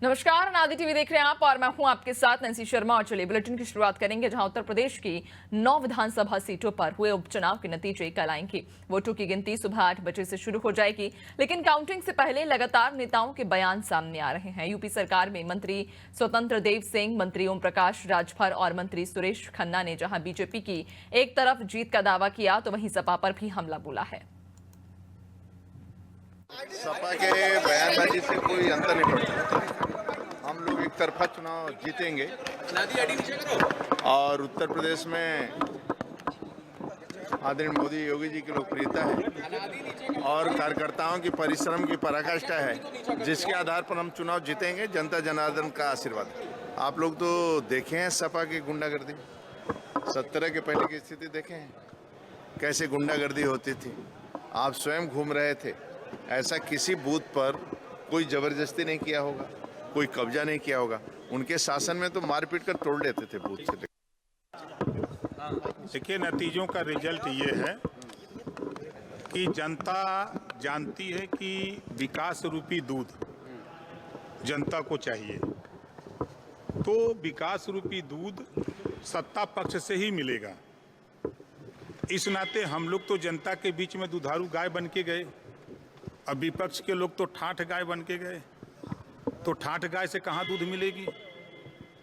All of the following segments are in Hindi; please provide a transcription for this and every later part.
नमस्कार, अनादि टीवी देख रहे हैं आप और मैं हूं आपके साथ नैन्सी शर्मा। और चलिए बुलेटिन की शुरुआत करेंगे, जहां उत्तर प्रदेश की 9 विधानसभा सीटों पर हुए उपचुनाव के नतीजे कल आएंगे। वोटों की गिनती सुबह 8 बजे से शुरू हो जाएगी, लेकिन काउंटिंग से पहले लगातार नेताओं के बयान सामने आ रहे हैं। यूपी सरकार में मंत्री स्वतंत्र देव सिंह, मंत्री ओम प्रकाश राजभर और मंत्री सुरेश खन्ना ने जहां बीजेपी की एक तरफ जीत का दावा किया, तो वहीं सपा पर भी हमला बोला है। सपा के बयानबाजी से कोई अंतर नहीं पड़ता। हम लोग एक तरफा चुनाव जीतेंगे और उत्तर प्रदेश में आदरणीय मोदी योगी जी की लोकप्रियता है और कार्यकर्ताओं की परिश्रम की पराकाष्ठा है, जिसके आधार पर हम चुनाव जीतेंगे। जनता जनार्दन का आशीर्वाद है। आप लोग तो देखे हैं सपा की गुंडागर्दी, 17 के पहले की स्थिति देखे हैं, कैसे गुंडागर्दी होती थी। आप स्वयं घूम रहे थे। ऐसा किसी बूथ पर कोई जबरदस्ती नहीं किया होगा, कोई कब्जा नहीं किया होगा। उनके शासन में तो मारपीट कर तोड़ लेते थे बूथ से। देखिए, नतीजों का रिजल्ट ये है कि जनता जानती है कि विकास रूपी दूध जनता को चाहिए, तो विकास रूपी दूध सत्ता पक्ष से ही मिलेगा। इस नाते हम लोग तो जनता के बीच में दुधारू गाय बन के गए। अब विपक्ष के लोग तो ठाठ गाय बन के गए, तो ठाठ गाय से कहाँ दूध मिलेगी।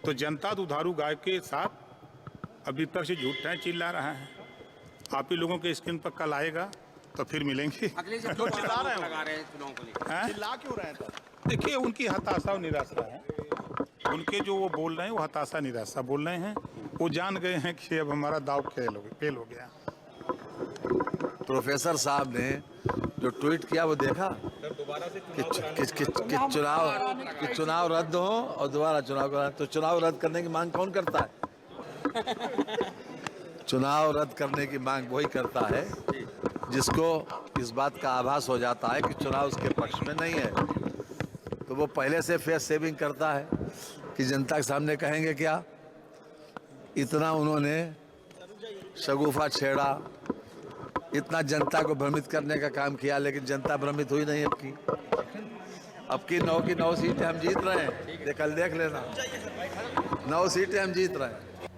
तो जनता दुधारू गाय के साथ अब विपक्ष झूठा चिल्ला रहा है। आप ही लोगों के स्क्रीन पर कल आएगा तो फिर मिलेंगे। चिल्ला रहे हैं चुनाव को लेकर। चिल्ला क्यों रहे हैं? देखिए, उनकी हताशा और निराशा है। उनके जो वो बोल रहे हैं वो हताशा निराशा बोल रहे हैं। वो जान गए हैं कि अब हमारा दाव फेल हो गया। प्रोफेसर साहब ने जो ट्वीट किया वो देखा कि चुनाव रद्द हो और दोबारा चुनाव करा। तो चुनाव रद्द करने की मांग कौन करता है? चुनाव रद्द करने की मांग वही करता है जिसको इस बात का आभास हो जाता है कि चुनाव उसके पक्ष में नहीं है। तो वो पहले से फेस सेविंग करता है कि जनता के सामने कहेंगे क्या। इतना उन्होंने शगुफा छेड़ा, इतना जनता को भ्रमित करने का काम किया, लेकिन जनता भ्रमित हुई नहीं। अब की 9 की 9 सीटें हम जीत रहे हैं। ये कल देख लेना, 9 सीटें हम जीत रहे हैं।